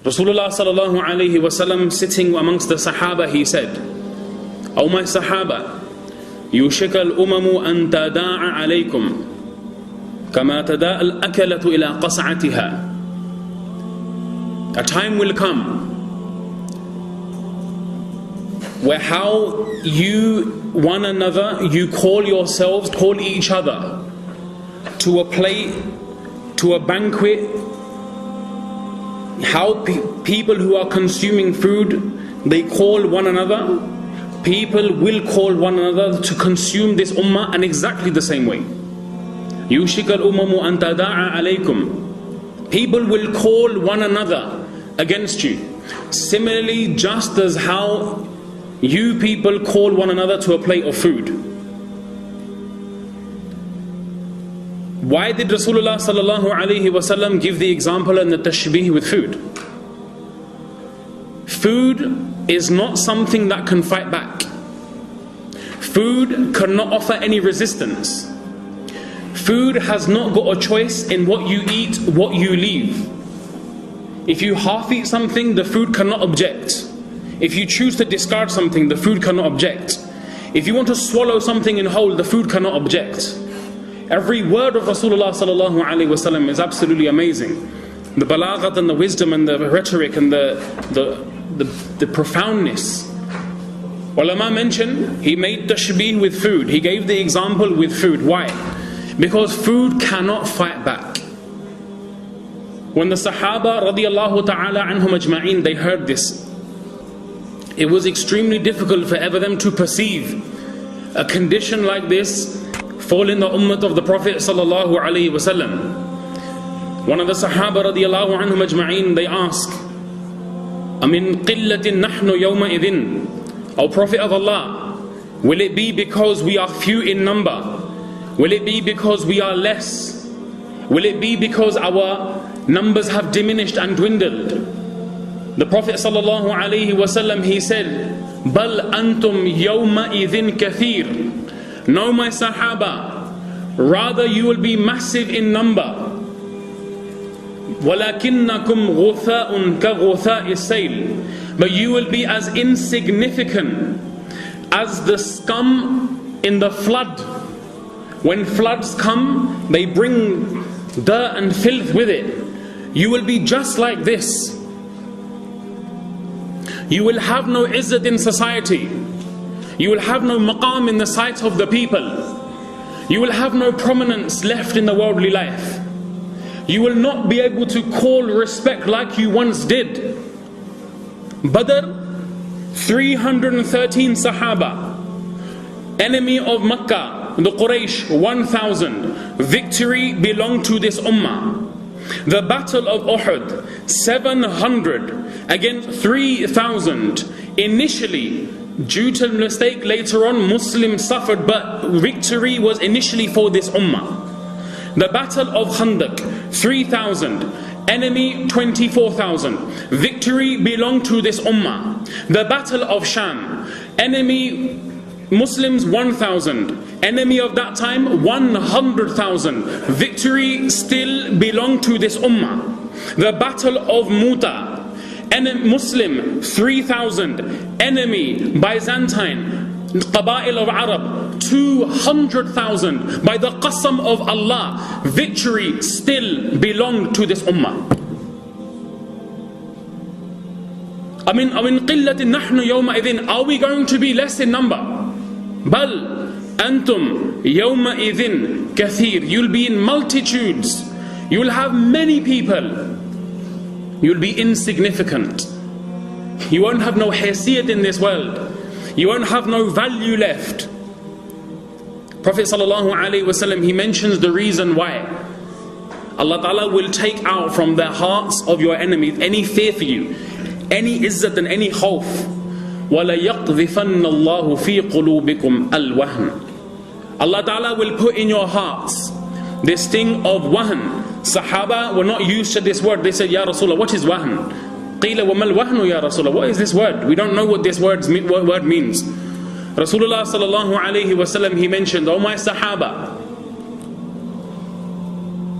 Rasulullah sallallahu alayhi wasallam, sitting amongst the Sahaba, he said, "O my Sahaba, yushik al-umamu an tada'a alaykum kama tada'a al-akalatu ila qas'atiha." A time will come where how you one another, you call yourselves, call each other to a plate, to a banquet. How people who are consuming food, they call one another. People will call one another to consume this ummah in exactly the same way. يُوشِكَ الْأُمَمُ أَن تَدَاعَ عَلَيْكُمْ. People will call one another against you. Similarly, just as how you people call one another to a plate of food. Why did Rasulullah sallallahu alaihi wasallam give the example and the tashbih with food? Food is not something that can fight back. Food cannot offer any resistance. Food has not got a choice in what you eat, what you leave. If you half eat something, the food cannot object. If you choose to discard something, the food cannot object. If you want to swallow something in whole, the food cannot object. Every word of Rasulullah sallallahu alaihi wasallam is absolutely amazing. The balaghat and the wisdom and the rhetoric and the profoundness. Ulama mention he made tashbih with food. He gave the example with food. Why? Because food cannot fight back. When the Sahaba radiyallahu ta'ala anhum ajma'in, they heard this, it was extremely difficult for ever them to perceive a condition like this fall in the ummah of the Prophet sallallahu alaihi wasallam. One of the Sahaba radiyallahu anhum ajma'in, they ask, "Amin qillatin nahnu yawma idhin?" O Prophet of Allah, will it be because we are few in number? Will it be because we are less? Will it be because our numbers have diminished and dwindled? The Prophet sallallahu alaihi wasallam, he said, "Bal antum yawma idhin kathir." No, my Sahaba, rather you will be massive in number. وَلَكِنَّكُمْ غُثَاءٌ كَغُثَاءِ السَّيْلِ. But you will be as insignificant as the scum in the flood. When floods come, they bring dirt and filth with it. You will be just like this. You will have no izzat in society. You will have no maqam in the sight of the people. You will have no prominence left in the worldly life. You will not be able to call respect like you once did. Badr, 313 Sahaba. Enemy of Makkah, the Quraysh, 1,000. Victory belonged to this ummah. The battle of Uhud, 700 against 3,000. Initially, due to mistake, later on Muslims suffered, but victory was initially for this ummah. The battle of Khandaq, 3,000. Enemy, 24,000. Victory belonged to this ummah. The battle of Sham, enemy Muslims 1,000. Enemy of that time 100,000. Victory still belonged to this ummah. The battle of Muta, Muslim 3,000. Enemy Byzantine Qaba'il of Arab 200,000. By the qasam of Allah, victory still belonged to this ummah. Amin qillatin nahnu yawma idhin. Are we going to be less in number? Bal antum yawma idhin kathir. You'll be in multitudes. You'll have many people. You'll be insignificant. You won't have no haysiyat in this world. You won't have no value left. Prophet sallallahu alaihi wasallam, he mentions the reason why. Allah Ta'ala will take out from the hearts of your enemies any fear for you, any izzat and any khawf. وَلَيَقْذِفَنَّ اللَّهُ فِي قُلُوبِكُمْ الْوَهْنِ. Allah Ta'ala will put in your hearts this thing of wahn. Sahaba were not used to this word. They said, Ya Rasulullah, what is wahn? قِيلَ وَمَا الْوَهْنُ Ya Rasulullah. What is this word? We don't know what this word means. Rasulullah sallallahu alayhi wasallam, he mentioned, oh my Sahaba,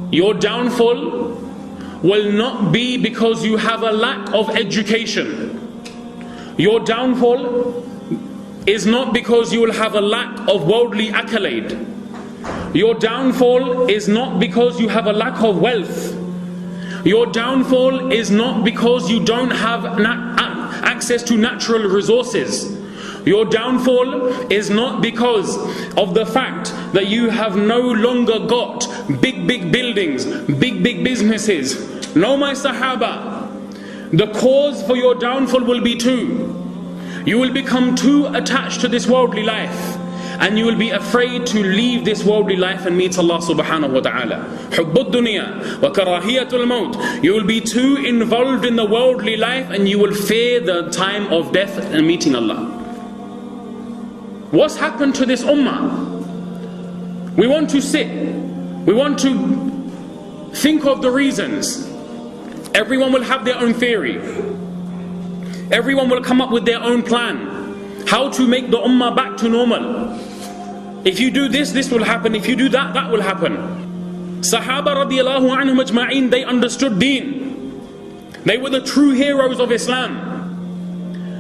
your downfall will not be because you have a lack of education. Your downfall is not because you will have a lack of worldly accolade. Your downfall is not because you have a lack of wealth. Your downfall is not because you don't have access to natural resources. Your downfall is not because of the fact that you have no longer got big buildings, big businesses. No, my Sahaba, the cause for your downfall will be two. You will become too attached to this worldly life, and you will be afraid to leave this worldly life and meet Allah subhanahu wa ta'ala. Hubbud dunya wa karahiyatul maut. You will be too involved in the worldly life, and you will fear the time of death and meeting Allah. What's happened to this ummah? We want to sit, we want to think of the reasons. Everyone will have their own theory. Everyone will come up with their own plan. How to make the ummah back to normal. If you do this, this will happen. If you do that, that will happen. Sahaba radiallahu anhum ajma'in, they understood deen. They were the true heroes of Islam.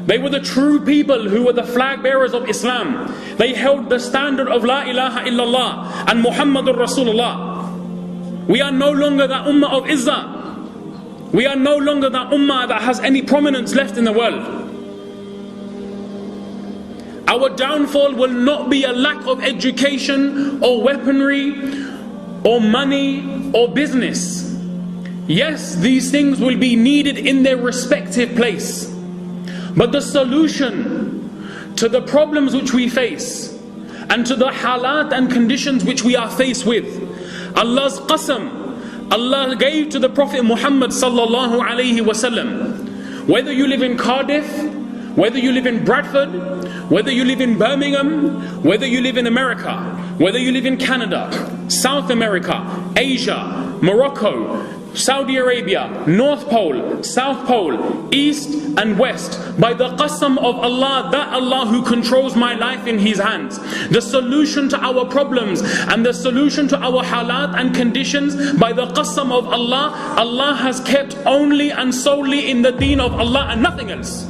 They were the true people who were the flag bearers of Islam. They held the standard of La ilaha illallah and Muhammadur Rasulullah. We are no longer that ummah of izzah. We are no longer that ummah that has any prominence left in the world. Our downfall will not be a lack of education or weaponry or money or business. Yes, these things will be needed in their respective place. But the solution to the problems which we face and to the halat and conditions which we are faced with, Allah's qasam, Allah gave to the Prophet Muhammad sallallahu alayhi wasallam. Whether you live in Cardiff, whether you live in Bradford, whether you live in Birmingham, whether you live in America, whether you live in Canada, South America, Asia, Morocco, Saudi Arabia, North Pole, South Pole, East and West, by the qasam of Allah, that Allah who controls my life in His hands, the solution to our problems and the solution to our halat and conditions, by the qasam of Allah, Allah has kept only and solely in the deen of Allah and nothing else.